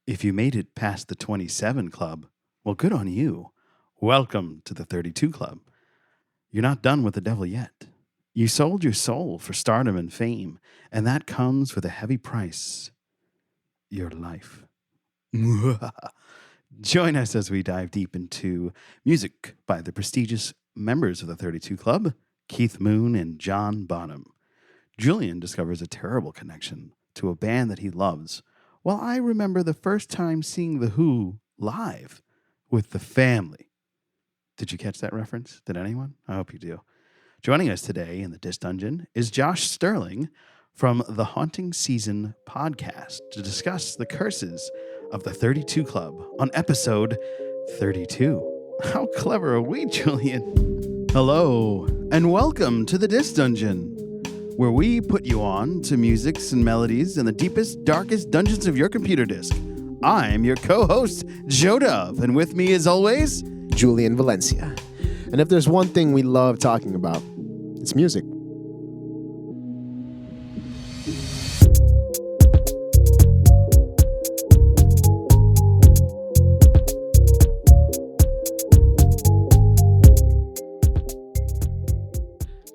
If you made it past the 27 club, well, good on you. Welcome to the 32 club. You're not done with the devil yet. You sold your soul for stardom and fame, and that comes with a heavy price your life. Join us as we dive deep into music by the prestigious members of the 32 Club, Keith Moon and John Bonham. Julian discovers a terrible connection to a band that he loves, while I remember the first time seeing The Who live with the family. Did you catch that reference? Did anyone? I hope you do. Joining us today in the Disc Dungeon is Josh Sterling from the Haunting Season podcast to discuss the curses of the 32 Club on episode 32. How clever are we, Julian? Hello, and welcome to the Disc Dungeon, where we put you on to musics and melodies in the deepest, darkest dungeons of your computer disk. I'm your co-host, Joe Dove, and with me as always, Julian Valencia. And if there's one thing we love talking about, it's music.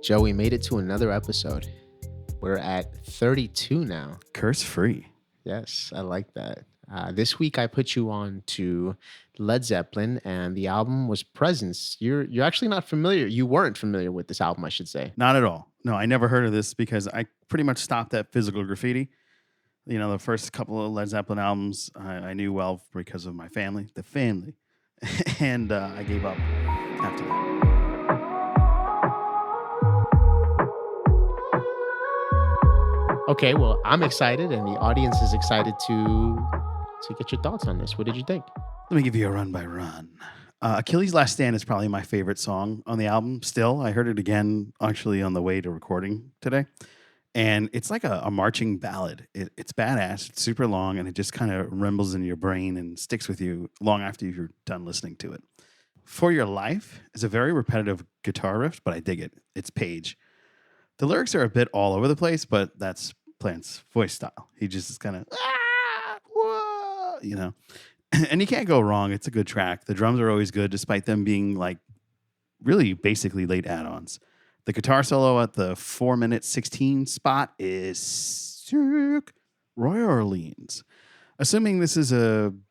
Joe, we made it to another episode. We're at 32 now. curse-free. Yes, I like that. This week I put you on to Led Zeppelin, and the album was Presence. You're actually not familiar. You weren't familiar with this album, I should say. Not at all. No, I never heard of this because I pretty much stopped at Physical Graffiti. You know, the first couple of Led Zeppelin albums I knew well because of my family, and I gave up after that. Okay, well, I'm excited, and the audience is excited to get your thoughts on this. What did you think? Let me give you a run by run. Achilles' Last Stand is probably my favorite song on the album still. I heard it again actually on the way to recording today. And it's like a marching ballad. It's badass. It's super long, and it just kind of rumbles in your brain and sticks with you long after you're done listening to it. For Your Life is a very repetitive guitar riff, but I dig it. It's Page. The lyrics are a bit all over the place, but that's Plant's voice style. He just is kind of, you know. And you can't go wrong. It's a good track. The drums are always good, despite them being like really basically late add-ons. The guitar solo at the 4-minute 16 spot is sick. Roy Orleans. Assuming this is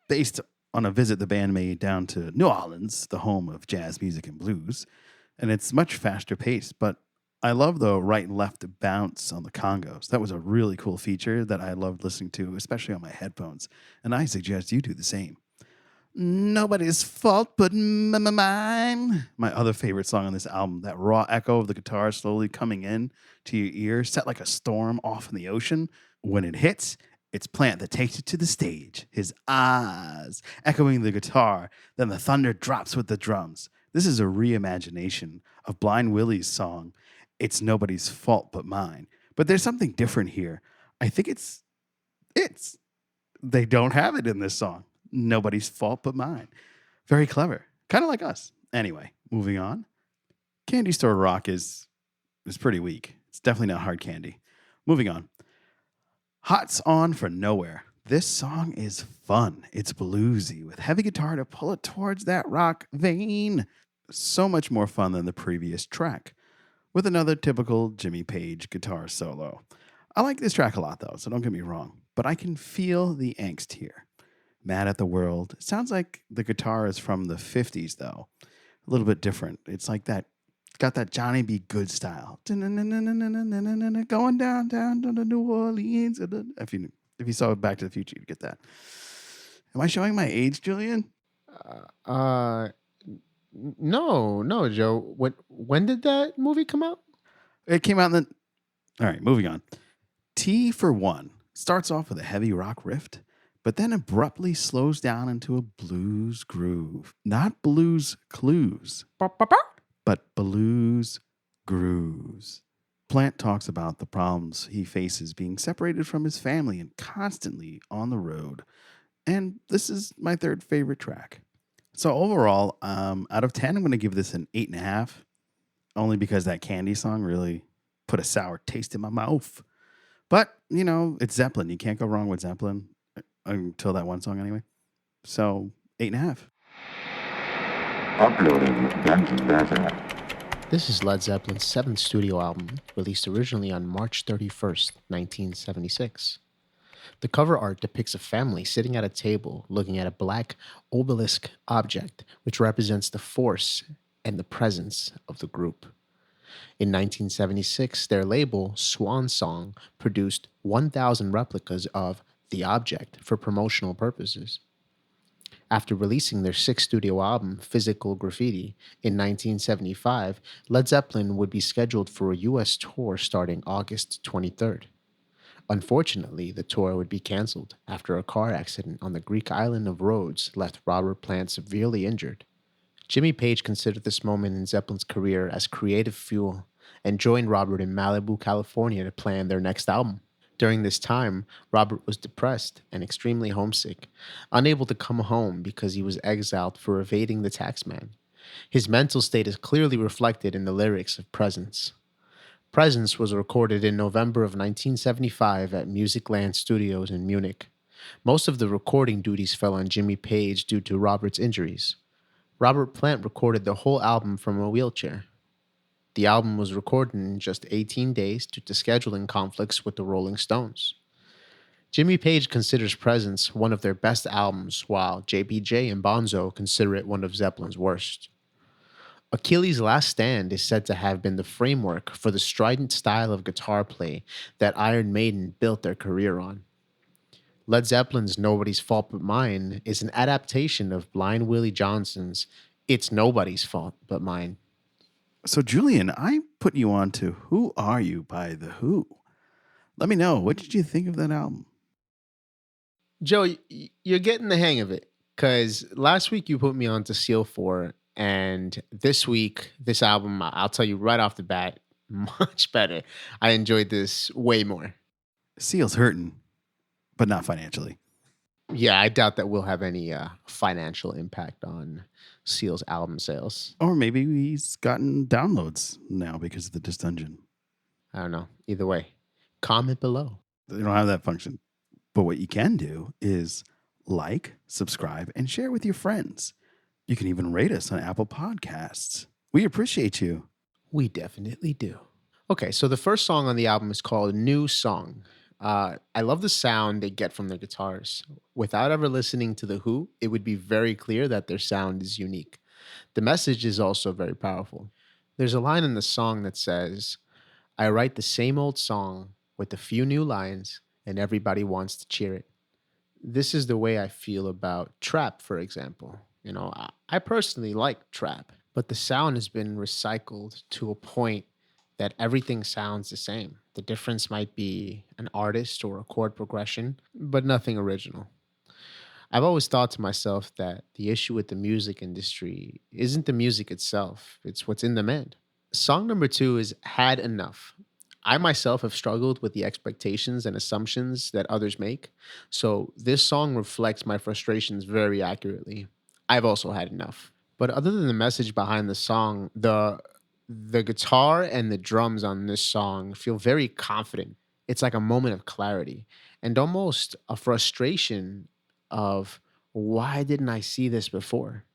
based on a visit the band made down to New Orleans, the home of jazz music and blues, and it's much faster paced, but I love the right and left bounce on the congos. That was a really cool feature that I loved listening to, especially on my headphones. And I suggest you do the same. Nobody's fault but mine. My other favorite song on this album, that raw echo of the guitar slowly coming in to your ear, set like a storm off in the ocean. When it hits, it's Plant that takes it to the stage. His ahs echoing the guitar, then the thunder drops with the drums. This is a reimagination of Blind Willie's song, It's Nobody's Fault But Mine. But there's something different here. I think it's. They don't have it in this song. Nobody's fault but mine. Very clever. Kind of like us. Anyway, moving on. Candy Store Rock is pretty weak. It's definitely not hard candy. Moving on. Hot's On for Nowhere. This song is fun. It's bluesy with heavy guitar to pull it towards that rock vein. So much more fun than the previous track, with another typical Jimmy Page guitar solo. I like this track a lot, though, so don't get me wrong, but I can feel the angst here. Mad at the World. It sounds like the guitar is from the 50s, though. A little bit different. It's like that, got that Johnny B. Good style. Going down to New Orleans. If you saw Back to the Future, you'd get that. Am I showing my age, Julian? No, Joe. When did that movie come out? It came out in All right, moving on. T for One starts off with a heavy rock riff, but then abruptly slows down into a blues groove. Not blues clues, but blues grooves. Plant talks about the problems he faces being separated from his family and constantly on the road. And this is my third favorite track. So overall, out of 10, I'm going to give this an 8.5, only because that Candy song really put a sour taste in my mouth. But, you know, it's Zeppelin. You can't go wrong with Zeppelin. until that one song anyway. So 8.5. Uploading Dungeon Better. This is Led Zeppelin's seventh studio album, released originally on March 31st, 1976. The cover art depicts a family sitting at a table looking at a black obelisk object, which represents the force and the presence of the group. In 1976, their label, Swan Song, produced 1,000 replicas of the object for promotional purposes. After releasing their sixth studio album, Physical Graffiti, in 1975, Led Zeppelin would be scheduled for a US tour starting August 23rd. Unfortunately, the tour would be canceled after a car accident on the Greek island of Rhodes left Robert Plant severely injured. Jimmy Page considered this moment in Zeppelin's career as creative fuel and joined Robert in Malibu, California to plan their next album. During this time, Robert was depressed and extremely homesick, unable to come home because he was exiled for evading the taxman. His mental state is clearly reflected in the lyrics of Presence. Presence was recorded in November of 1975 at Musicland Studios in Munich. Most of the recording duties fell on Jimmy Page due to Robert's injuries. Robert Plant recorded the whole album from a wheelchair. The album was recorded in just 18 days due to scheduling conflicts with the Rolling Stones. Jimmy Page considers Presence one of their best albums, while JPJ and Bonzo consider it one of Zeppelin's worst. Achilles' Last Stand is said to have been the framework for the strident style of guitar play that Iron Maiden built their career on. Led Zeppelin's Nobody's Fault But Mine is an adaptation of Blind Willie Johnson's It's Nobody's Fault But Mine. So, Julian, I put you on to Who Are You by The Who. Let me know, what did you think of that album? Joe, you're getting the hang of it, because last week you put me on to Seal 4, and this week, this album, I'll tell you right off the bat, much better. I enjoyed this way more. Seal's hurting, but not financially. Yeah, I doubt that we'll have any financial impact on Seal's album sales. Or maybe he's gotten downloads now because of the Dis Dungeon. I don't know. Either way, comment below. They don't have that function. But what you can do is like, subscribe, and share with your friends. You can even rate us on Apple Podcasts. We appreciate you. We definitely do. Okay, so the first song on the album is called New Song. I love the sound they get from their guitars. Without ever listening to The Who, it would be very clear that their sound is unique. The message is also very powerful. There's a line in the song that says, "I write the same old song with a few new lines, and everybody wants to cheer it." This is the way I feel about trap, for example. I personally like trap, but the sound has been recycled to a point that everything sounds the same. The difference might be an artist or a chord progression, but nothing original. I've always thought to myself that the issue with the music industry isn't the music itself, it's what's in demand. Song number 2 is Had Enough. I myself have struggled with the expectations and assumptions that others make, so this song reflects my frustrations very accurately. I've also had enough. But other than the message behind the song, the guitar and the drums on this song feel very confident. It's like a moment of clarity and almost a frustration of, why didn't I see this before?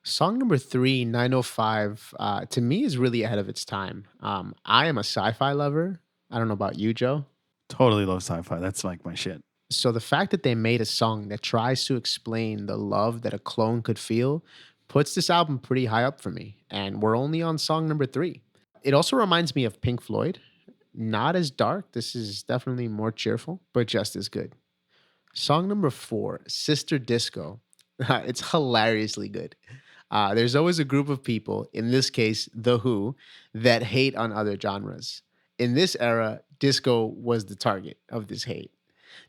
Song number 3, 905, to me is really ahead of its time. I am a sci-fi lover. I don't know about you, Joe. Totally love sci-fi. That's like my shit. So the fact that they made a song that tries to explain the love that a clone could feel puts this album pretty high up for me. And we're only on song number 3. It also reminds me of Pink Floyd. Not as dark. This is definitely more cheerful, but just as good. Song number 4, Sister Disco. It's hilariously good. There's always a group of people, in this case, The Who, that hate on other genres. In this era, disco was the target of this hate,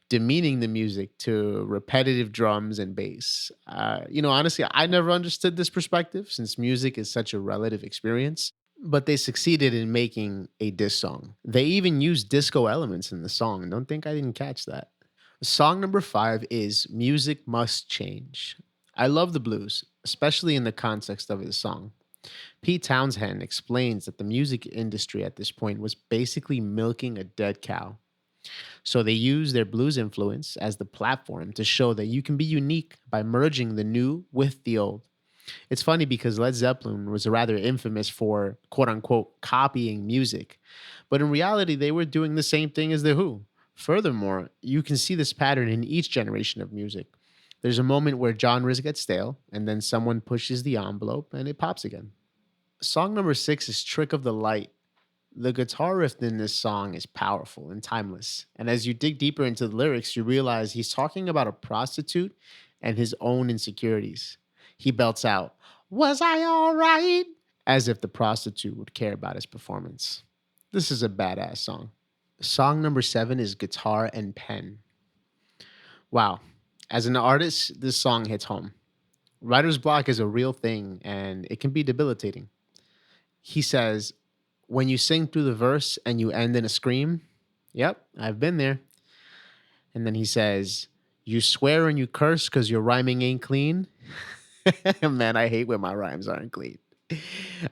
demeaning the music to repetitive drums and bass. Honestly, I never understood this perspective since music is such a relative experience, but they succeeded in making a diss song. They even used disco elements in the song. Don't think I didn't catch that. Song number 5 is Music Must Change. I love the blues, especially in the context of his song. Pete Townshend explains that the music industry at this point was basically milking a dead cow. So they use their blues influence as the platform to show that you can be unique by merging the new with the old. It's funny because Led Zeppelin was rather infamous for quote unquote copying music, but in reality, they were doing the same thing as The Who. Furthermore, you can see this pattern in each generation of music. There's a moment where genres get stale, and then someone pushes the envelope and it pops again. Song number 6 is Trick of the Light. The guitar riff in this song is powerful and timeless. And as you dig deeper into the lyrics, you realize he's talking about a prostitute and his own insecurities. He belts out, "Was I all right?" as if the prostitute would care about his performance. This is a badass song. Song number 7 is Guitar and Pen. Wow. As an artist, this song hits home. Writer's block is a real thing and it can be debilitating. He says, when you sing through the verse and you end in a scream, yep, I've been there. And then he says, you swear and you curse because your rhyming ain't clean. Man, I hate when my rhymes aren't clean.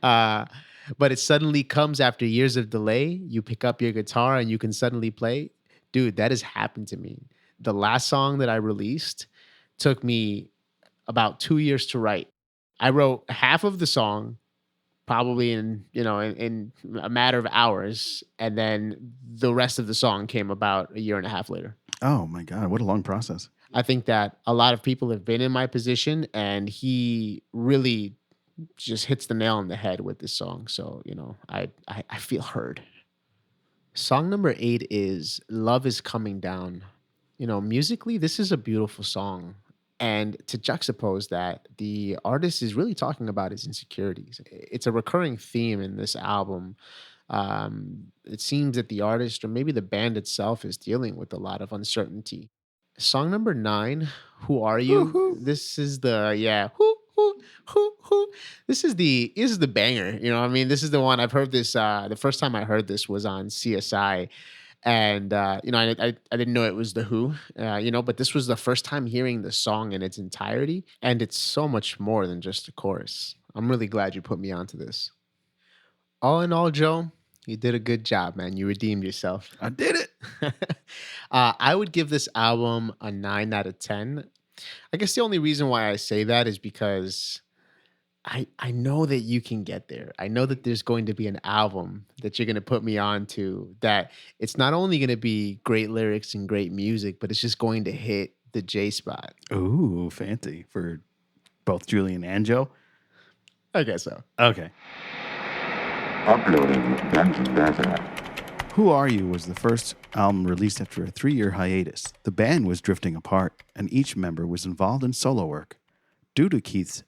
But it suddenly comes after years of delay. You pick up your guitar and you can suddenly play. Dude, that has happened to me. The last song that I released took me about 2 years to write. I wrote half of the song probably in a matter of hours, and then the rest of the song came about a year and a half later. Oh my God, what a long process. I think that a lot of people have been in my position, and he really just hits the nail on the head with this song. So, I feel heard. Song number 8 is Love Is Coming Down. Musically, this is a beautiful song. And to juxtapose that, the artist is really talking about his insecurities. It's a recurring theme in this album. It seems that the artist or maybe the band itself is dealing with a lot of uncertainty. Song number 9, Who Are You? Woo-hoo. This is the, hoo, hoo, hoo, hoo. This is the banger. This is the one I've heard this. The first time I heard this was on CSI. And, I didn't know it was The Who, but this was the first time hearing the song in its entirety. And it's so much more than just a chorus. I'm really glad you put me onto this. All in all, Joe, you did a good job, man. You redeemed yourself. I did it. I would give this album a 9 out of 10. I guess the only reason why I say that is because I know that you can get there. I know that there's going to be an album that you're going to put me on to that it's not only going to be great lyrics and great music, but it's just going to hit the J spot. Ooh, fancy for both Julian and Joe. I guess so. Okay. Uploading Zeppelin. Who Are You was the first album released after a 3-year hiatus. The band was drifting apart, and each member was involved in solo work. Due to Keith's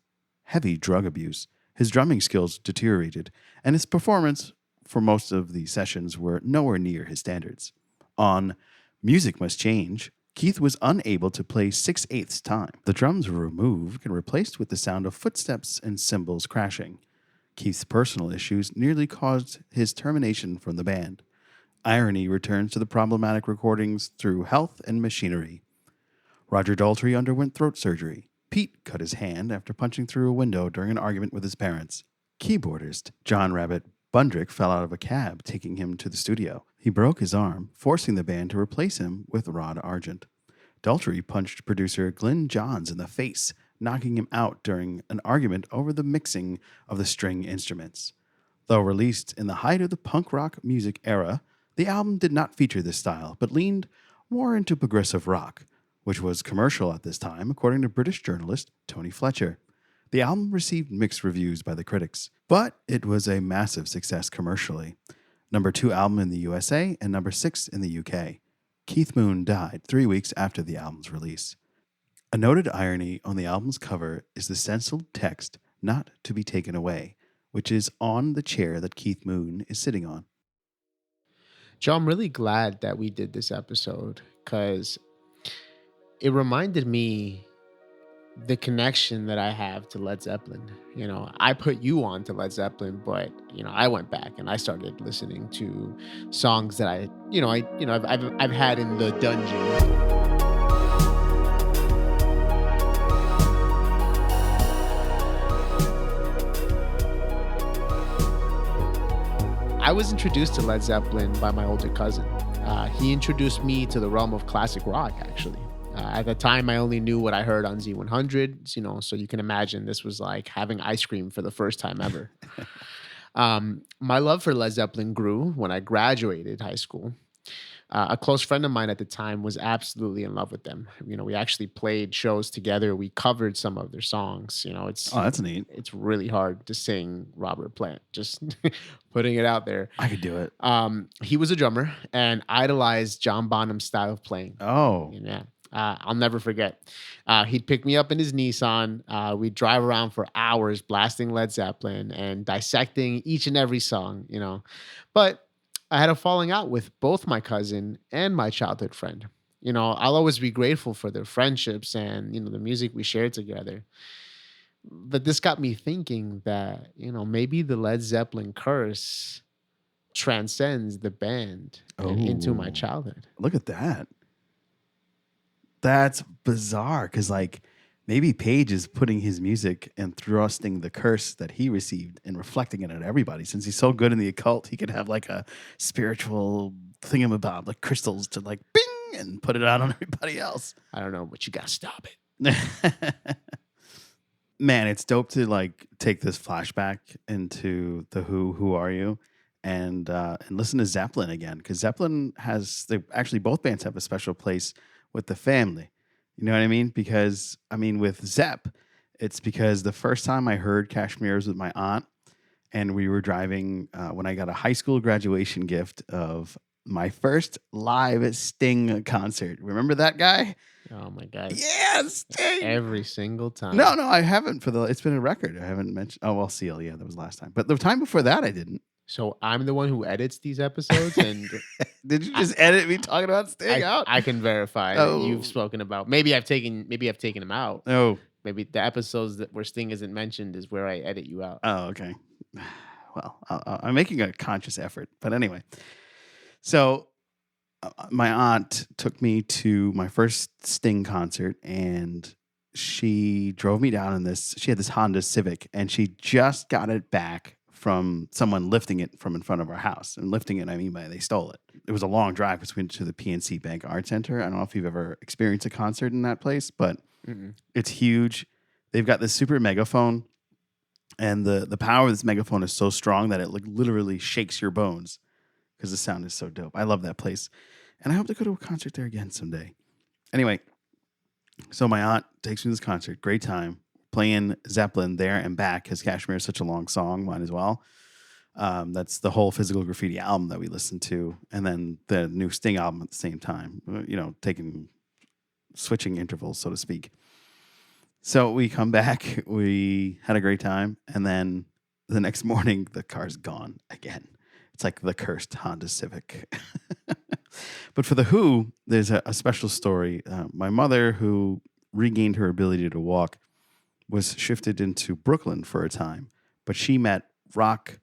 heavy drug abuse, his drumming skills deteriorated, and his performance for most of the sessions were nowhere near his standards. On Music Must Change, Keith was unable to play 6/8 time. The drums were removed and replaced with the sound of footsteps and cymbals crashing. Keith's personal issues nearly caused his termination from the band. Irony returns to the problematic recordings through health and machinery. Roger Daltrey underwent throat surgery. Pete cut his hand after punching through a window during an argument with his parents. Keyboardist John Rabbit Bundrick fell out of a cab, taking him to the studio. He broke his arm, forcing the band to replace him with Rod Argent. Daltrey punched producer Glyn Johns in the face, knocking him out during an argument over the mixing of the string instruments. Though released in the height of the punk rock music era, the album did not feature this style, but leaned more into progressive rock, which was commercial at this time, according to British journalist Tony Fletcher. The album received mixed reviews by the critics, but it was a massive success commercially. Number 2 album in the USA and number 6 in the UK. Keith Moon died 3 weeks after the album's release. A noted irony on the album's cover is the stenciled text, "Not to be taken away," which is on the chair that Keith Moon is sitting on. Joe, I'm really glad that we did this episode because it reminded me the connection that I have to Led Zeppelin. I put you on to Led Zeppelin, but I went back and I started listening to songs that I've had in the dungeon. I was introduced to Led Zeppelin by my older cousin. He introduced me to the realm of classic rock, actually. At the time, I only knew what I heard on Z100, so you can imagine this was like having ice cream for the first time ever. My love for Led Zeppelin grew when I graduated high school. A close friend of mine at the time was absolutely in love with them. We actually played shows together. We covered some of their songs. Oh, that's neat. It's really hard to sing Robert Plant. Just putting it out there. I could do it. He was a drummer and idolized John Bonham's style of playing. Oh, Yeah. I'll never forget. He'd pick me up in his Nissan. We'd drive around for hours blasting Led Zeppelin and dissecting each and every song, But I had a falling out with both my cousin and my childhood friend. I'll always be grateful for their friendships and, the music we shared together. But this got me thinking that, maybe the Led Zeppelin curse transcends the band and into my Oh. childhood. look at that. That's bizarre because, like, maybe Page is putting his music and thrusting the curse that he received and reflecting it on everybody. Since he's so good in the occult, he could have like a spiritual thingamabob, like crystals, to like bing and put it out on everybody else. I don't know, but you got to stop it. Man, it's dope to like take this flashback into the Who Are You, and listen to Zeppelin again, because Zeppelin actually both bands have a special place with the family. You know what I mean? Because with Zepp, it's because the first time I heard Kashmir was with my aunt, and we were driving when I got a high school graduation gift of my first live Sting concert. Remember that guy? Oh my God. Yeah, Sting. Every single time. No, I haven't. It's been a record. I haven't mentioned. Oh well, Seal. Yeah, that was last time. But the time before that, I didn't. So I'm the one who edits these episodes, and Did you just edit me talking about Sting out? I can verify that you've spoken about. Maybe I've taken him out. Oh. Maybe the episodes where Sting isn't mentioned is where I edit you out. Oh, okay. Well, I'm making a conscious effort. But anyway, so my aunt took me to my first Sting concert, and she drove me down in this. She had this Honda Civic, and she just got it back from someone lifting it from in front of our house. And lifting it, I mean by they stole it. It was a long drive between to the PNC Bank Art Center. I don't know if you've ever experienced a concert in that place, but it's huge. They've got this super megaphone, and the power of this megaphone is so strong that it like literally shakes your bones because the sound is so dope. I love that place, and I hope to go to a concert there again someday. Anyway, so my aunt takes me to this concert. Great time. Playing Zeppelin there and back because Kashmir is such a long song. Might as well. That's the whole Physical Graffiti album that we listened to, and then the new Sting album at the same time. Switching intervals, so to speak. So we come back. We had a great time, and then the next morning the car's gone again. It's like the cursed Honda Civic. But for the Who, there's a special story. My mother, who regained her ability to walk, was shifted into Brooklyn for a time, but she met rock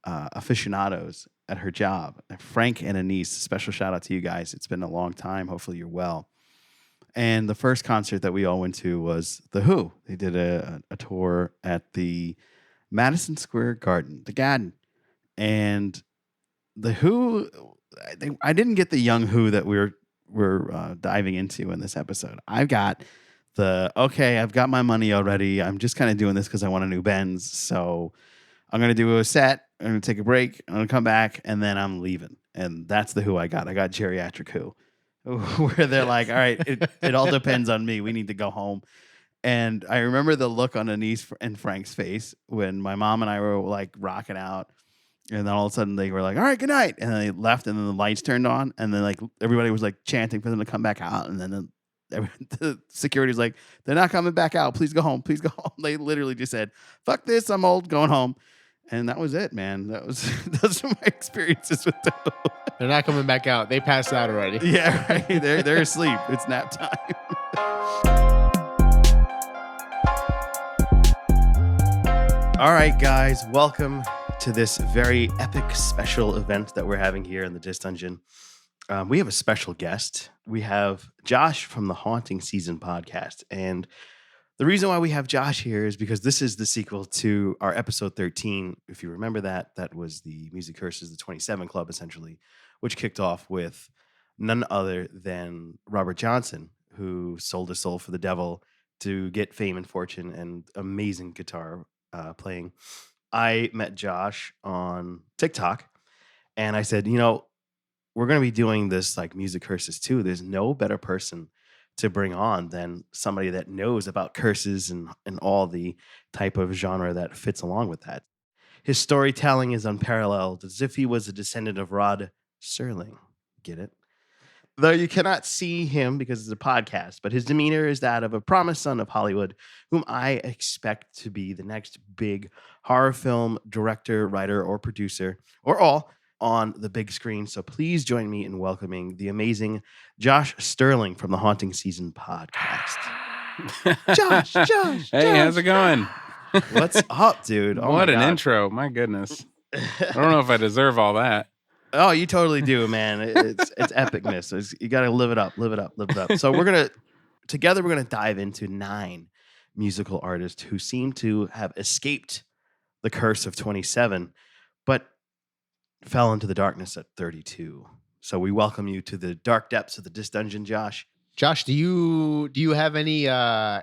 aficionados at her job. Frank and Anise, special shout out to you guys. It's been a long time. Hopefully you're well. And the first concert that we all went to was The Who. They did a tour at the Madison Square Garden, the Garden. And The Who, I didn't get the young Who that we're diving into in this episode. I've got I've got my money already. I'm just kind of doing this because I want a new Benz. So I'm going to do a set. I'm going to take a break. I'm going to come back, and then I'm leaving. And that's the Who I got. I got Geriatric Who, where they're like, all right, it all depends on me. We need to go home. And I remember the look on Anise and Frank's face when my mom and I were like rocking out. And then all of a sudden they were like, all right, good night. And then they left, and then the lights turned on. And then like everybody was like chanting for them to come back out. And then the security's like, they're not coming back out. Please go home. Please go home. They literally just said, fuck this. I'm old, going home. And that was it, man. Those are my experiences with them. They're not coming back out. They passed out already. Yeah, right. They're asleep. It's nap time. All right, guys. Welcome to this very epic special event that we're having here in the Dis Dungeon. We have a special guest. We have Josh from the Haunting Season podcast. And the reason why we have Josh here is because this is the sequel to our episode 13. If you remember that was the Music Curses, the 27 Club, essentially, which kicked off with none other than Robert Johnson, who sold his soul for the devil to get fame and fortune and amazing guitar playing. I met Josh on TikTok and I said, we're going to be doing this like music curses too. There's no better person to bring on than somebody that knows about curses and all the type of genre that fits along with that. His storytelling is unparalleled, as if he was a descendant of Rod Serling. Get it? Though you cannot see him because it's a podcast, but his demeanor is that of a promised son of Hollywood, whom I expect to be the next big horror film director, writer, or producer, or all on the big screen. So please join me in welcoming the amazing Josh Sterling from the Haunting Season podcast. Josh. Hey, how's it going? What's up, dude? Oh What my an God. intro. My goodness. I don't know if I deserve all that. Oh, you totally do, man. It's epicness. You got to live it up. So we're going to dive into 9 musical artists who seem to have escaped the curse of 27, but fell into the darkness at 32. So we welcome you to the dark depths of the Dis Dungeon, Josh. Josh, do you have any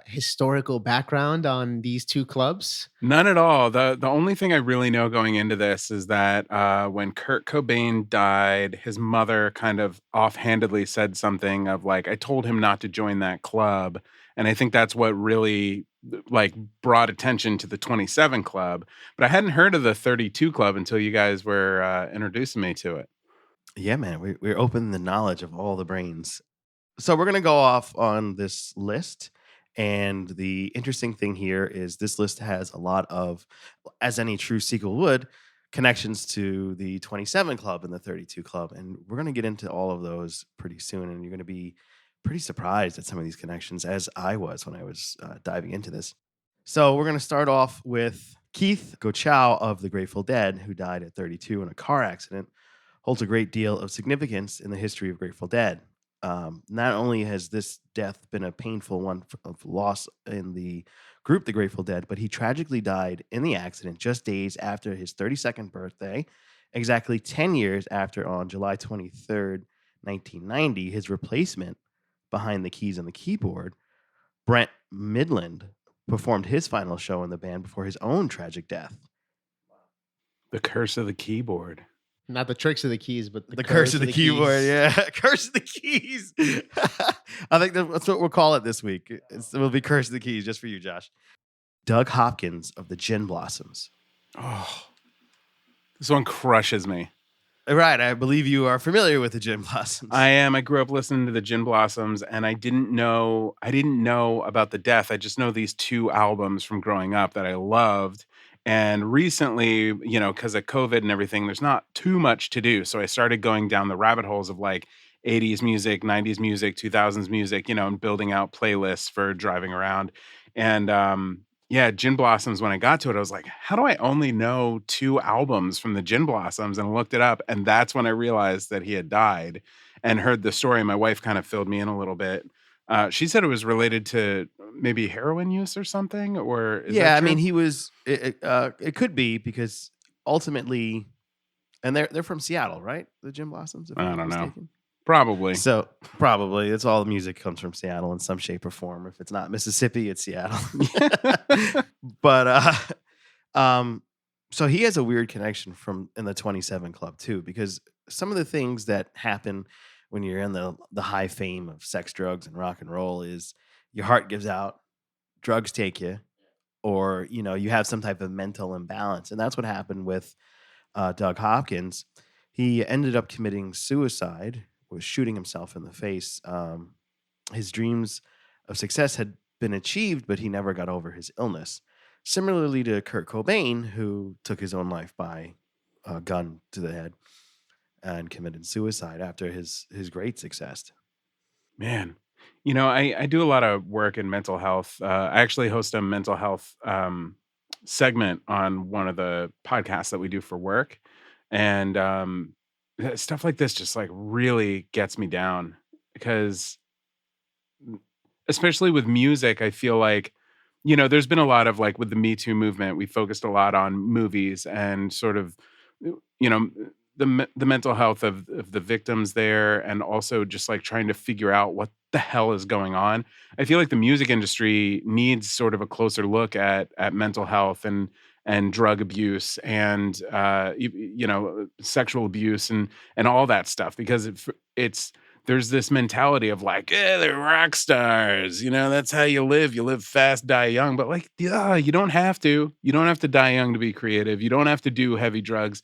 historical background on these two clubs? None at all. The only thing I really know going into this is that when Kurt Cobain died, his mother kind of offhandedly said something of like, I told him not to join that club. And I think that's what really like brought attention to the 27 club. But I hadn't heard of the 32 club until you guys were introducing me to it. Yeah, man. We're opening the knowledge of all the brains. So we're going to go off on this list. And the interesting thing here is this list has a lot of, as any true sequel would, connections to the 27 club and the 32 club. And we're going to get into all of those pretty soon. And you're going to be pretty surprised at some of these connections, as I was when I was diving into this. So we're going to start off with Keith Gochow of the Grateful Dead, who died at 32 in a car accident, holds a great deal of significance in the history of Grateful Dead. Not only has this death been a painful one of loss in the group, the Grateful Dead, but he tragically died in the accident just days after his 32nd birthday, exactly 10 years after, on July 23rd, 1990, his replacement behind the keys and the keyboard, Brent Midland, performed his final show in the band before his own tragic death. The curse of the keyboard. Not the tricks of the keys, but The curse of the keyboard. keys. Yeah, curse of the keys. I think that's what we'll call it this week. It will be curse of the keys just for you, Josh. Doug Hopkins of the Gin Blossoms. Oh, this one crushes me. Right, I believe you are familiar with the Gin Blossoms. I am. I grew up listening to the Gin Blossoms, and I didn't know about the death. I just know these 2 albums from growing up that I loved. And recently, because of COVID and everything, there's not too much to do. So I started going down the rabbit holes of like 80s music, 90s music, 2000s music, and building out playlists for driving around. And Gin Blossoms, when I got to it, I was like, how do I only know 2 albums from the Gin Blossoms? And I looked it up. And that's when I realized that he had died and heard the story. My wife kind of filled me in a little bit. She said it was related to maybe heroin use or something, or is that I true? mean, he was. It could be because ultimately, and they're from Seattle, right? The Gin Blossoms. If I I'm don't not know. mistaken. Probably. So probably it's all the music comes from Seattle in some shape or form. If it's not Mississippi, it's Seattle. But so he has a weird connection in the 27 club too, because some of the things that happen when you're in the high fame of sex, drugs, and rock and roll is your heart gives out, drugs take you, or you have some type of mental imbalance, and that's what happened with Doug Hopkins. He ended up committing suicide, was shooting himself in the face. His dreams of success had been achieved, but he never got over his illness. Similarly to Kurt Cobain, who took his own life by a gun to the head and committed suicide after his great success. Man, I do a lot of work in mental health. I actually host a mental health segment on one of the podcasts that we do for work. And stuff like this just like really gets me down because especially with music, I feel like, there's been a lot of like with the Me Too movement, we focused a lot on movies and sort of, the mental health of the victims there, and also just like trying to figure out what the hell is going on. I feel like the music industry needs sort of a closer look at mental health and drug abuse and sexual abuse and all that stuff, because it's there's this mentality of like, yeah, they're rock stars, that's how you live fast, die young. But like, yeah, you don't have to die young to be creative. You don't have to do heavy drugs.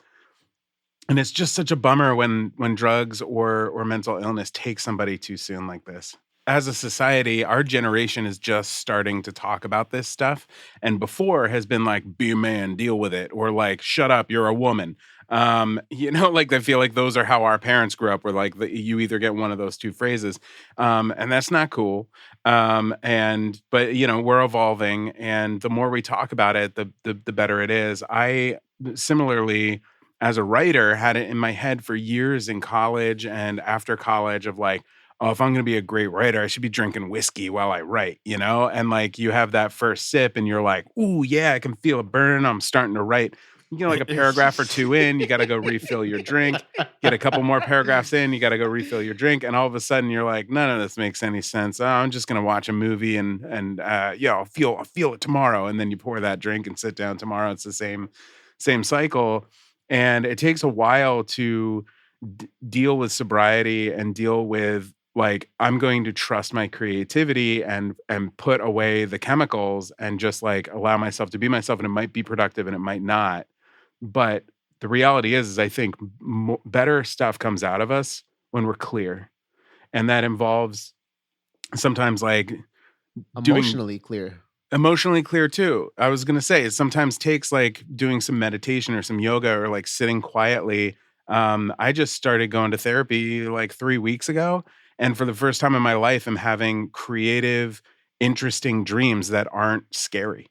And it's just such a bummer when drugs or mental illness take somebody too soon like this. As a society, our generation is just starting to talk about this stuff, and before has been like, "Be a man, deal with it," or like, "Shut up, you're a woman." Like I feel like those are how our parents grew up. Where like you either get one of those two phrases, and that's not cool. But we're evolving, and the more we talk about it, the better it is. I similarly, as a writer, had it in my head for years in college and after college of like, oh, if I'm going to be a great writer, I should be drinking whiskey while I write, And like you have that first sip and you're like, ooh, yeah, I can feel it burn. I'm starting to write. Like a paragraph or two in, you got to go refill your drink. Get a couple more paragraphs in, you got to go refill your drink. And all of a sudden you're like, none of this makes any sense. Oh, I'm just going to watch a movie and I'll feel it tomorrow. And then you pour that drink and sit down tomorrow. It's the same cycle. And it takes a while to deal with sobriety and deal with like, I'm going to trust my creativity and put away the chemicals and just like allow myself to be myself. And it might be productive and it might not. But the reality is I think better stuff comes out of us when we're clear. And that involves sometimes like Emotionally clear. Emotionally clear too. I was going to say it sometimes takes like doing some meditation or some yoga or like sitting quietly. I just started going to therapy like 3 weeks ago. And for the first time in my life, I'm having creative, interesting dreams that aren't scary.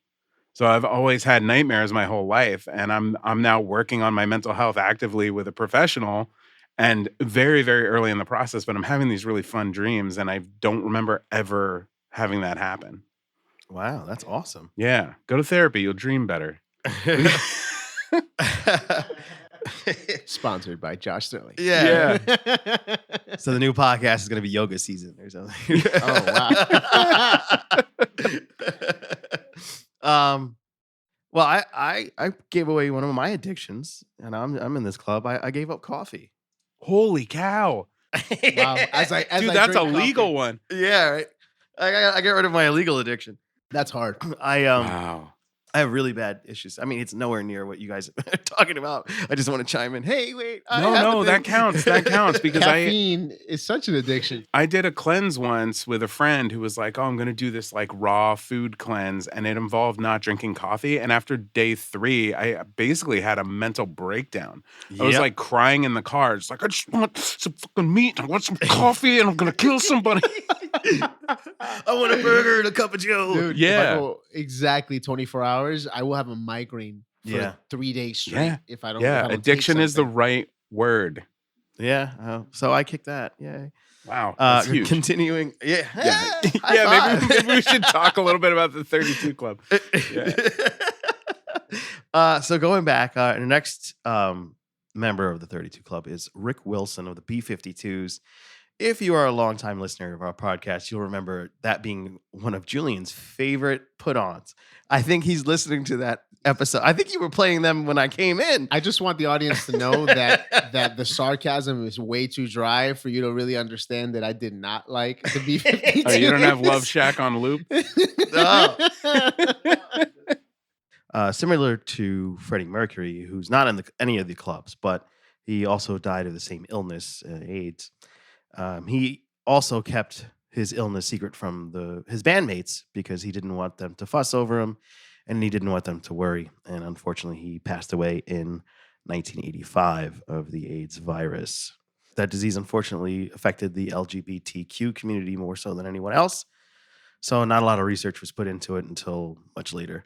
So I've always had nightmares my whole life. And I'm now working on my mental health actively with a professional and very, very early in the process, but I'm having these really fun dreams. And I don't remember ever having that happen. Wow, that's awesome. Yeah. Go to therapy. You'll dream better. Sponsored by Josh Sterling. Yeah. So the new podcast is going to be yoga season or something. Oh, wow. Well, I gave away one of my addictions, and I'm in this club. I gave up coffee. Holy cow. Wow. Dude, that's a legal one. Yeah, right. I got rid of my illegal addiction. That's hard. Wow. I have really bad issues. I mean, it's nowhere near what you guys are talking about. I just want to chime in. Hey, wait. No, that counts. That counts because caffeine is such an addiction. I did a cleanse once with a friend who was like, oh, I'm going to do this like raw food cleanse. And it involved not drinking coffee. And after day 3, I basically had a mental breakdown. I was like crying in the car. It's like, I just want some fucking meat. I want some coffee and I'm going to kill somebody. I want a burger and a cup of Joe. Dude, yeah. if I go exactly 24 hours, I will have a migraine for 3 days straight if I don't. Yeah, if I don't addiction is the right word. Yeah. So I kicked that. Yay. Wow. That's huge. Continuing. Yeah. Maybe we should talk a little bit about the 32 Club. Yeah. So going back, the next member of the 32 Club is Rick Wilson of the B-52s. If you are a longtime listener of our podcast, you'll remember that being one of Julian's favorite put-ons. I think he's listening to that episode. I think you were playing them when I came in. I just want the audience to know that the sarcasm is way too dry for you to really understand that I did not like the B-52s. Oh, you don't have Love Shack on loop? No. Similar to Freddie Mercury, who's not in any of the clubs, but he also died of the same illness, AIDS. He also kept his illness secret from his bandmates because he didn't want them to fuss over him and he didn't want them to worry. And unfortunately, he passed away in 1985 of the AIDS virus. That disease unfortunately affected the LGBTQ community more so than anyone else. So not a lot of research was put into it until much later.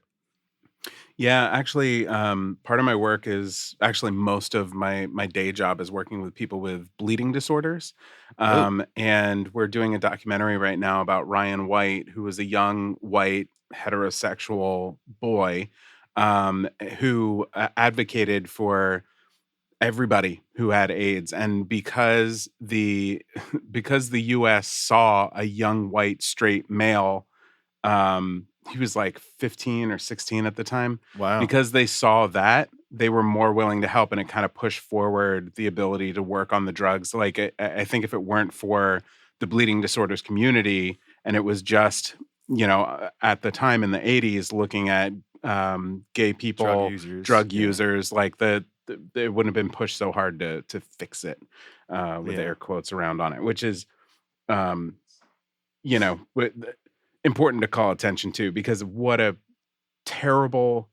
Yeah, actually, part of my work is actually most of my day job is working with people with bleeding disorders. And we're doing a documentary right now about Ryan White, who was a young white heterosexual boy who advocated for everybody who had AIDS, and because the because the U.S. saw a young white straight male, he was like 15 or 16 at the time. Wow. Because they saw that, they were more willing to help, and it kind of pushed forward the ability to work on the drugs. Like I think if it weren't for the bleeding disorders community, and it was just at the time in the 80s looking at gay people, drug Yeah. users, like it wouldn't have been pushed so hard to fix it, with Yeah. air quotes around on it, which is um, important to call attention to, because what a terrible,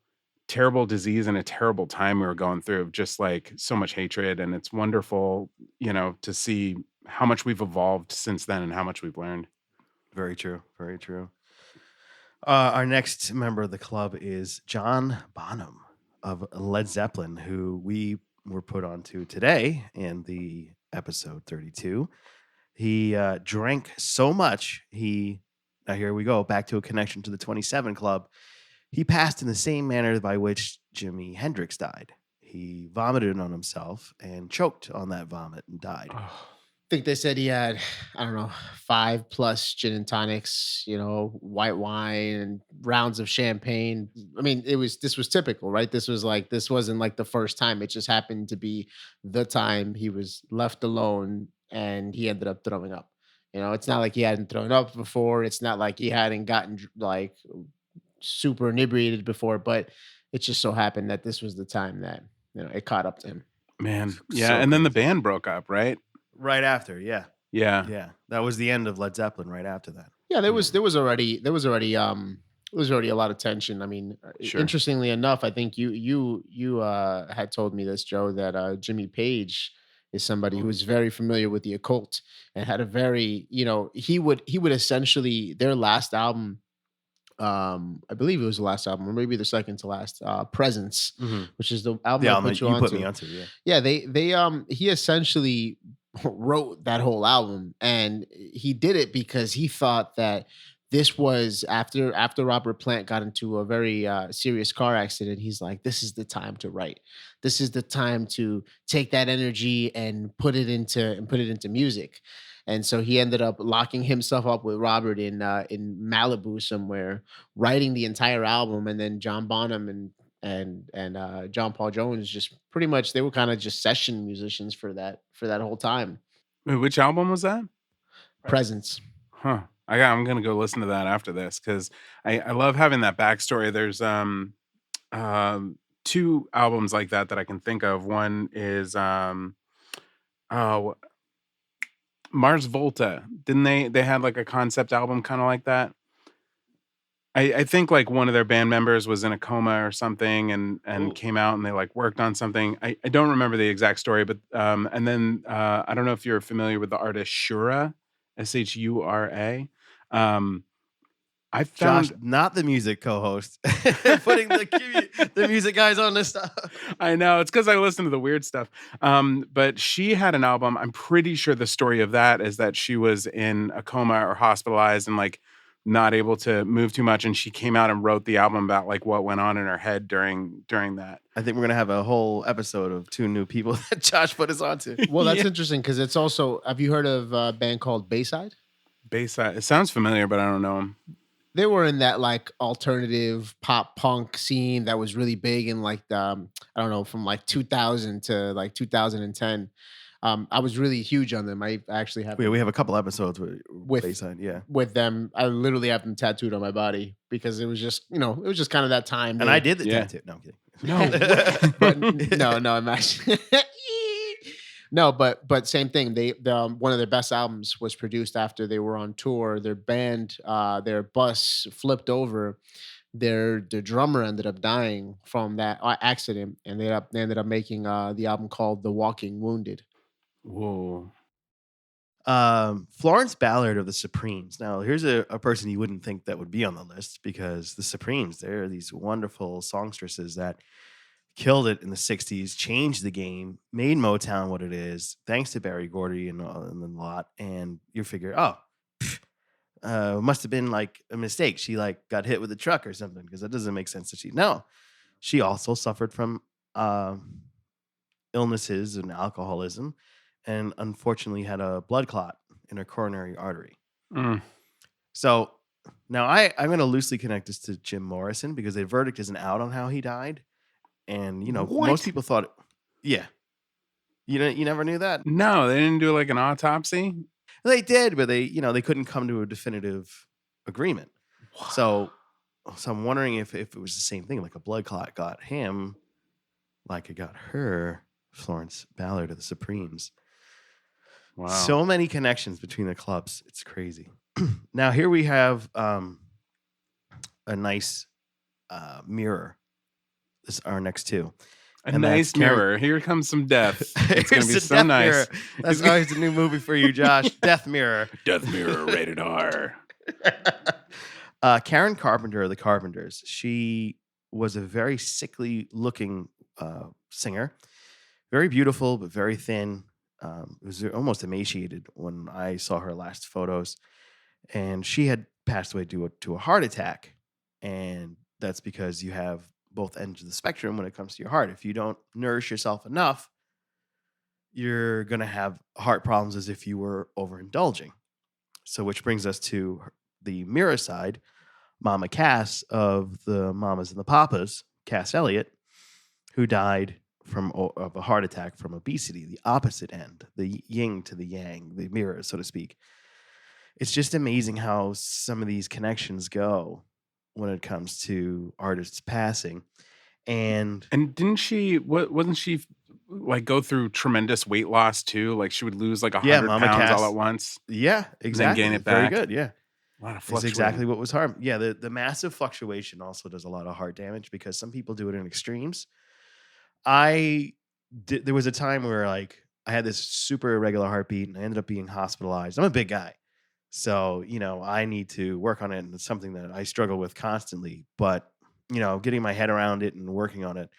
terrible disease and a terrible time we were going through, of just like so much hatred. And it's wonderful, to see how much we've evolved since then and how much we've learned. Very true. Very true. Our next member of the club is John Bonham of Led Zeppelin, who we were put onto today in the episode 32. He drank so much, now here we go, back to a connection to the 27 Club. He passed in the same manner by which Jimi Hendrix died. He vomited on himself and choked on that vomit and died. I think they said he had, I don't know, 5+ gin and tonics, white wine and rounds of champagne. I mean, this was typical, right? This wasn't like the first time. It just happened to be the time he was left alone and he ended up throwing up. It's not like he hadn't thrown up before. It's not like he hadn't gotten like super inebriated before, but it just so happened that this was the time that, it caught up to him. Man. Yeah. And then the band broke up, right? Right after, yeah. Yeah. Yeah. That was the end of Led Zeppelin right after that. Yeah, there was already a lot of tension. I mean, Sure. interestingly enough, I think you had told me this, Joe, that Jimmy Page is somebody who is very familiar with the occult and had a very, he would essentially, their last album, I believe it was the last album, or maybe the second to last, Presence, which is the album I put you onto. Me onto, yeah. Yeah, he essentially wrote that whole album, and he did it because he thought that this was after Robert Plant got into a very serious car accident. He's like, this is the time to write. This is the time to take that energy and put it into music. And so he ended up locking himself up with Robert in Malibu somewhere, writing the entire album. And then John Bonham and John Paul Jones just pretty much, they were kind of just session musicians for that whole time. Wait, which album was that? Presence. Huh. I'm gonna go listen to that after this, because I love having that backstory. There's two albums like that I can think of. One is Mars Volta. Didn't they had like a concept album kind of like that? I think like one of their band members was in a coma or something and came out and they like worked on something. I don't remember the exact story, but and then I don't know if you're familiar with the artist Shura, Shura. I found Josh, not the music co-host, putting the music guys on this stuff. I know, it's because I listen to the weird stuff. But she had an album. I'm pretty sure the story of that is that she was in a coma or hospitalized and like not able to move too much, and she came out and wrote the album about like what went on in her head during that. I think we're gonna have a whole episode of two new people that Josh put us onto. Well, that's interesting because it's also. Have you heard of a band called Bayside? Bayside. It sounds familiar, but I don't know them. They were in that like alternative pop punk scene that was really big in like I don't know, from like 2000 to like 2010. I was really huge on them. I actually have. We have a couple episodes with Bayside, yeah. With them, I literally have them tattooed on my body because it was just kind of that time. And I did the tattoo. No, I'm kidding. No, no, I'm actually. No, but same thing. They one of their best albums was produced after they were on tour. Their band, their bus flipped over. Their drummer ended up dying from that accident, and they ended up making the album called "The Walking Wounded." Whoa. Florence Ballard of the Supremes. Now, here's a person you wouldn't think that would be on the list, because the Supremes, they're these wonderful songstresses that killed it in the 60s, changed the game, made Motown what it is, thanks to Berry Gordy and the lot. And you figure, must have been like a mistake. She like got hit with a truck or something, because that doesn't make sense. She also suffered from illnesses and alcoholism, and unfortunately had a blood clot in her coronary artery. Mm. So now I'm going to loosely connect this to Jim Morrison because the verdict isn't out on how he died. And, What? most people thought, yeah. You never knew that? No, they didn't do like an autopsy. They did, but they couldn't come to a definitive agreement. So I'm wondering if it was the same thing, like a blood clot got him, like it got her, Florence Ballard of the Supremes. Wow. So many connections between the clubs. It's crazy. Now here we have a nice mirror. This is our next two. A nice mirror. Here comes some death. It's going to be so nice. Mirror. That's always a new movie for you, Josh. Death Mirror. Death Mirror, rated R. Karen Carpenter of the Carpenters. She was a very sickly looking singer. Very beautiful, but very thin. Was almost emaciated when I saw her last photos. And she had passed away due to a heart attack. And that's because you have both ends of the spectrum when it comes to your heart. If you don't nourish yourself enough, you're going to have heart problems as if you were overindulging. So which brings us to the mirror side, Mama Cass of the Mamas and the Papas, Cass Elliot, who died of a heart attack from obesity, the opposite end, the yin to the yang, the mirror, so to speak. It's just amazing how some of these connections go when it comes to artists passing. And didn't she, wasn't she like go through tremendous weight loss too? Like she would lose like 100 Mama pounds Cass, all at once. Yeah, exactly. And then gain it back. Very good, yeah. A lot of That's fluctuating. exactly what was harmed. Yeah, the massive fluctuation also does a lot of heart damage because some people do it in extremes. There was a time where like I had this super irregular heartbeat and I ended up being hospitalized. I'm a big guy. So, I need to work on it, and it's something that I struggle with constantly. But, getting my head around it and working on it,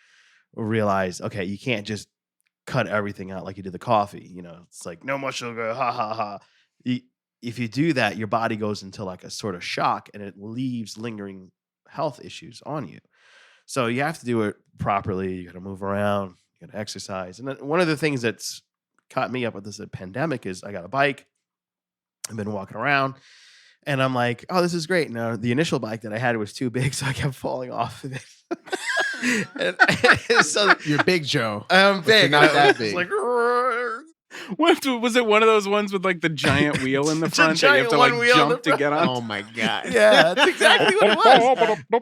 realize, okay, you can't just cut everything out like you did the coffee. It's like, no more sugar, ha, ha, ha. If you do that, your body goes into like a sort of shock, and it leaves lingering health issues on you. So you have to do it properly. You got to move around, you got to exercise. And one of the things that's caught me up with this pandemic is I got a bike. I've been walking around and I'm like, oh, this is great. Now, the initial bike that I had was too big, so I kept falling off of it. So You're big, Joe. I'm big. You're not that big. It's like, What was it? One of those ones with like the giant wheel in the It's a front that you have giant to like one wheel in jump the to get on? Oh my god. yeah, that's exactly what it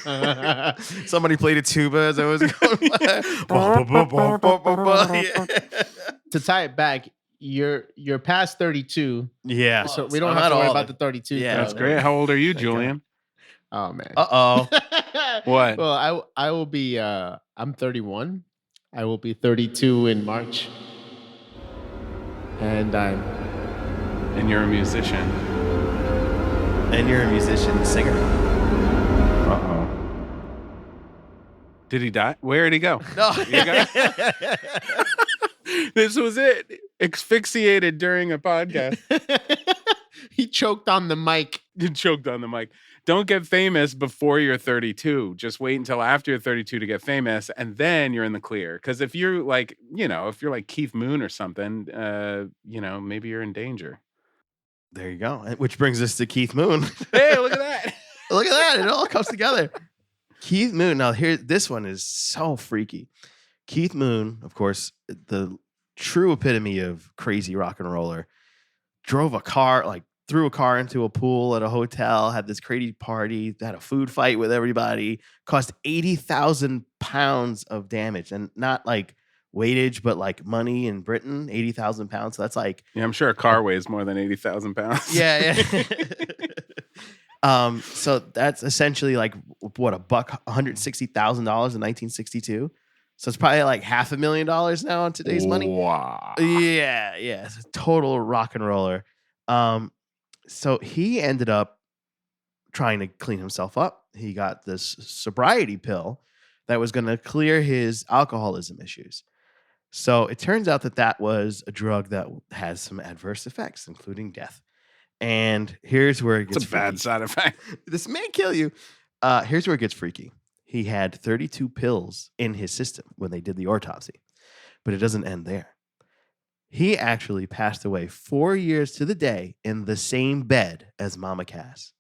was. Somebody played a tuba as I was going. To tie it back, you're past 32. Yeah. So we don't have to worry about the 32. Yeah, That's great. How old are you, Thank God. Julian? Oh man. Uh-oh. What? Well, I will be I'm 31. I will be 32 in March. And And you're a musician. And you're a musician, singer. Uh-oh. Did he die? Where did he go? No. This was it. Asphyxiated during a podcast. he choked on the mic. You choked on the mic. Don't get famous before you're 32. Just wait until after you're 32 to get famous, and then you're in the clear. Because if you're like, if you're like Keith Moon or something, maybe you're in danger. There you go. Which brings us to Keith Moon. Hey, look at that. Look at that. It all comes together. Keith Moon. Now, this one is so freaky. Keith Moon, of course, the true epitome of crazy rock and roller, drove a car, like threw a car into a pool at a hotel, had this crazy party, had a food fight with everybody, cost 80,000 pounds of damage. And not like weightage, but like money in Britain, 80,000 pounds. So that's like... Yeah, I'm sure a car weighs more than 80,000 pounds. Yeah. So that's essentially like, what, $160,000 in 1962? So it's probably like $500,000 now in today's money. Wow. Yeah. It's a total rock and roller. So he ended up trying to clean himself up. He got this sobriety pill that was going to clear his alcoholism issues. So it turns out that was a drug that has some adverse effects, including death. And here's where it gets It's a bad side effect. This may kill you. Here's where it gets freaky. He had 32 pills in his system when they did the autopsy, But it doesn't end there. He actually passed away 4 years to the day in the same bed as Mama Cass,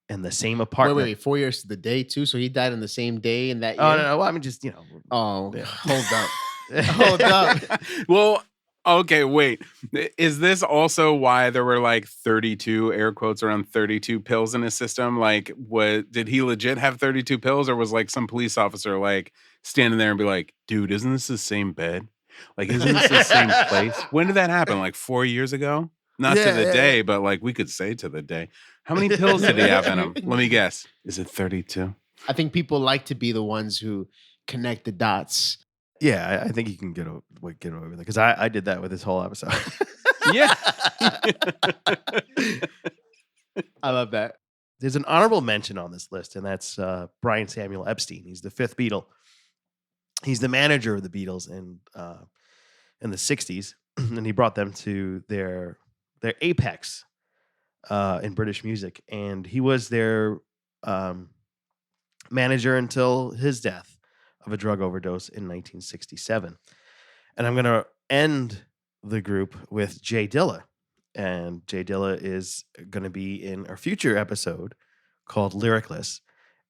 in the same Wait, apartment. 4 years to the day too. So he died on the same day in that Oh, year. no, no. Well, I mean, just, Oh, yeah. hold up. Hold up. Well, okay, wait. Is this also why there were like 32 air quotes around 32 pills in his system? Like, what did he legit have 32 pills, or was like some police officer like standing there and be like, dude, isn't this the same bed? Like, isn't this the same place? When did that happen? Like 4 years ago? Not to the Yeah. day, but like we could say to the day. How many pills did he have in him? Let me guess. Is it 32? I think people like to be the ones who connect the dots. Yeah, I think you can get away with it because I did that with this whole episode. Yeah. I love that. There's an honorable mention on this list, and that's Brian Samuel Epstein. He's the fifth Beatle. He's the manager of the Beatles in the 60s, and he brought them to their apex in British music. And he was their manager until his death of a drug overdose in 1967. And I'm going to end the group with Jay Dilla. And Jay Dilla is going to be in our future episode called Lyricless.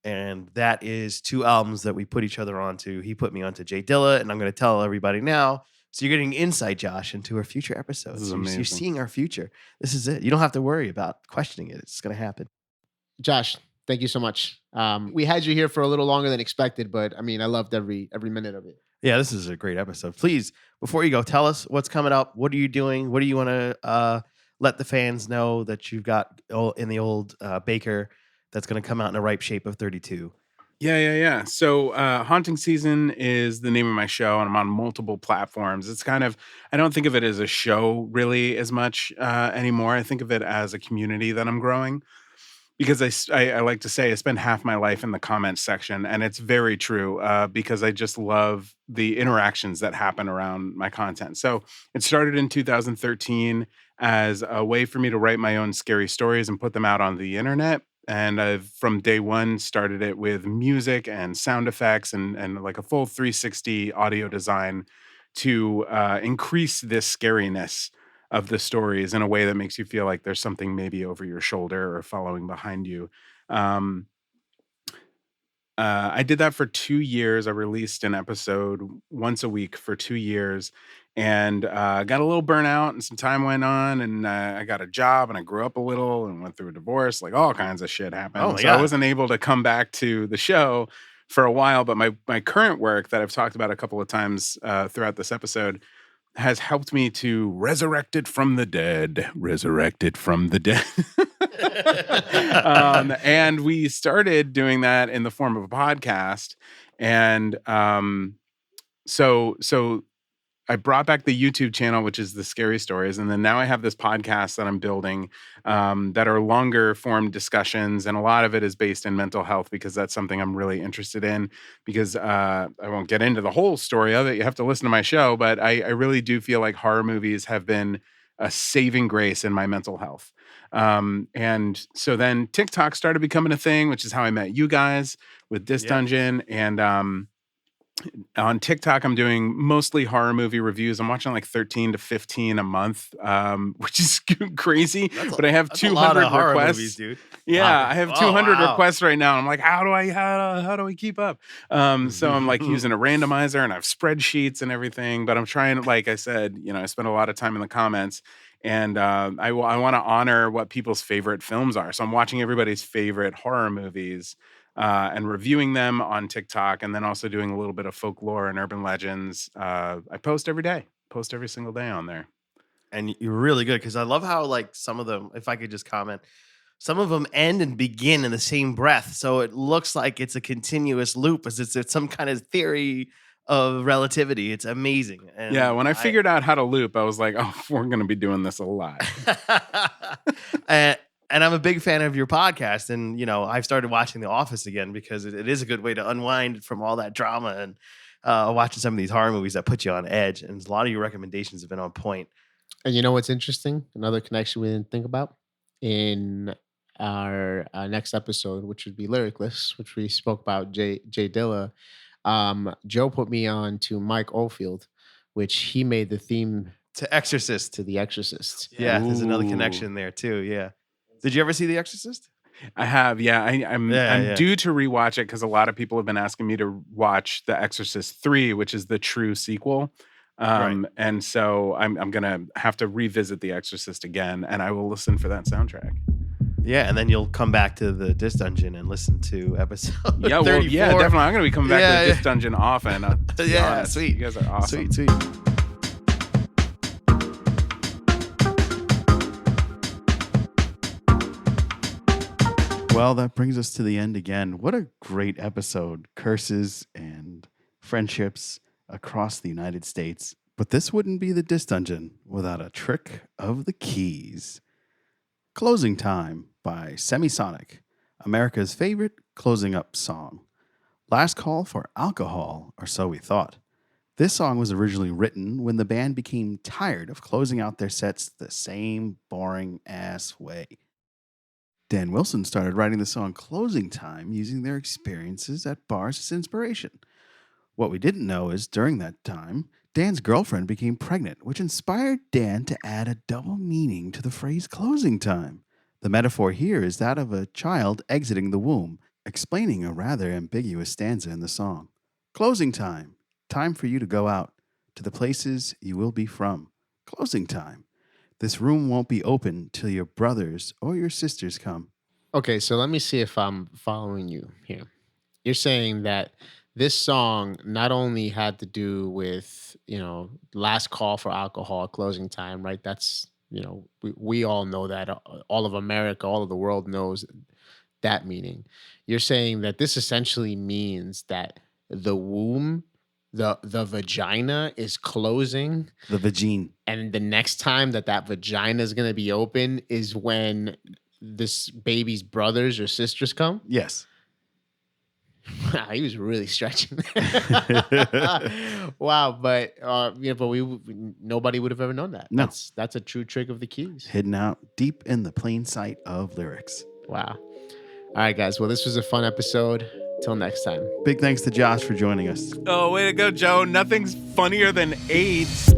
And that is 2 albums that we put each other onto. He put me onto Jay Dilla, and I'm going to tell everybody now. So you're getting insight, Josh, into our future episodes. This is You're amazing. seeing our future. This is it. You don't have to worry about questioning it. It's going to happen. Josh, thank you so much. We had you here for a little longer than expected, but I mean, I loved every minute of it. Yeah, this is a great episode. Please, before you go, tell us what's coming up. What are you doing? What do you want to let the fans know that you've got in the old Baker that's going to come out in a ripe shape of 32? Yeah. So, Haunting Season is the name of my show, and I'm on multiple platforms. It's kind of, I don't think of it as a show really as much anymore. I think of it as a community that I'm growing. Because I like to say I spend half my life in the comments section, and it's very true because I just love the interactions that happen around my content. So it started in 2013 as a way for me to write my own scary stories and put them out on the internet. And I've from day one started it with music and sound effects and like a full 360 audio design to increase this scariness of the stories in a way that makes you feel like there's something maybe over your shoulder or following behind you. Um, I did that for 2 years. I released an episode once a week for 2 years, and got a little burnout, and some time went on, and I got a job, and I grew up a little, and went through a divorce. Like all kinds of shit happened. Oh my So I God. wasn't able to come back to the show for a while. But my current work that I've talked about a couple of times throughout this episode has helped me to resurrect it from the dead. And we started doing that in the form of a podcast. And so I brought back the YouTube channel, which is the Scary Stories. And then now I have this podcast that I'm building that are longer form discussions. And a lot of it is based in mental health because that's something I'm really interested in. Because I won't get into the whole story of it. You have to listen to my show. But I really do feel like horror movies have been a saving grace in my mental health. And so then TikTok started becoming a thing, which is how I met you guys with Dis Dungeon. And on TikTok, I'm doing mostly horror movie reviews. I'm watching like 13 to 15 a month, which is crazy. But I have 200 requests. Movies, dude. Yeah, Wow. I have Oh, 200 wow. requests right now. I'm like, how do I keep up? So I'm like using a randomizer, and I have spreadsheets and everything. But I'm trying, like I said, I spend a lot of time in the comments, and I want to honor what people's favorite films are. So I'm watching everybody's favorite horror movies. And reviewing them on TikTok, and then also doing a little bit of folklore and urban legends. I post every single day on there. And you're really good because I love how like some of them, if I could just comment, some of them end and begin in the same breath. So it looks like it's a continuous loop as it's some kind of theory of relativity. It's amazing. And Yeah, when I figured out how to loop, I was like, oh, we're going to be doing this a lot. And I'm a big fan of your podcast. And, I've started watching The Office again because it is a good way to unwind from all that drama and watching some of these horror movies that put you on edge. And a lot of your recommendations have been on point. And you know what's interesting? Another connection we didn't think about in our next episode, which would be Lyricless, which we spoke about Jay Dilla. Joe put me on to Mike Oldfield, which he made the theme To Exorcist. to The Exorcist. Yeah, there's another Ooh. connection there too. Yeah. Did you ever see The Exorcist? I have, yeah. I'm Yeah. due to rewatch it because a lot of people have been asking me to watch The Exorcist 3, which is the true sequel. Right. And so I'm gonna have to revisit The Exorcist again, and I will listen for that soundtrack. Yeah, and then you'll come back to the Disc Dungeon and listen to episode Yeah, 34. well, yeah, definitely. I'm gonna be coming back Yeah, to yeah. this dungeon often. To be Yeah, honest. sweet. You guys are awesome. Sweet. Well, that brings us to the end again. What a great episode. Curses and friendships across the United States. But this wouldn't be the Disc Dungeon without a trick of the keys. Closing Time by Semisonic, America's favorite closing up song. Last call for alcohol, or so we thought. This song was originally written when the band became tired of closing out their sets the same boring ass way. Dan Wilson started writing the song Closing Time using their experiences at bars as inspiration. What we didn't know is during that time, Dan's girlfriend became pregnant, which inspired Dan to add a double meaning to the phrase closing time. The metaphor here is that of a child exiting the womb, explaining a rather ambiguous stanza in the song. Closing time. Time for you to go out to the places you will be from. Closing time. This room won't be open till your brothers or your sisters come. Okay, so let me see if I'm following you here. You're saying that this song not only had to do with, last call for alcohol, closing time, right? That's, we all know that. All of America, all of the world knows that meaning. You're saying that this essentially means that the womb, the vagina is closing, The vagine. and the next time that vagina is going to be open is when this baby's brothers or sisters come. Yes. Wow, he was really stretching. Wow, but nobody would have ever known that. No. That's a true trick of the keys. Hidden out deep in the plain sight of lyrics. Wow. All right, guys. Well, this was a fun episode. Till next time. Big thanks to Josh for joining us. Oh, way to go, Joe. Nothing's funnier than AIDS.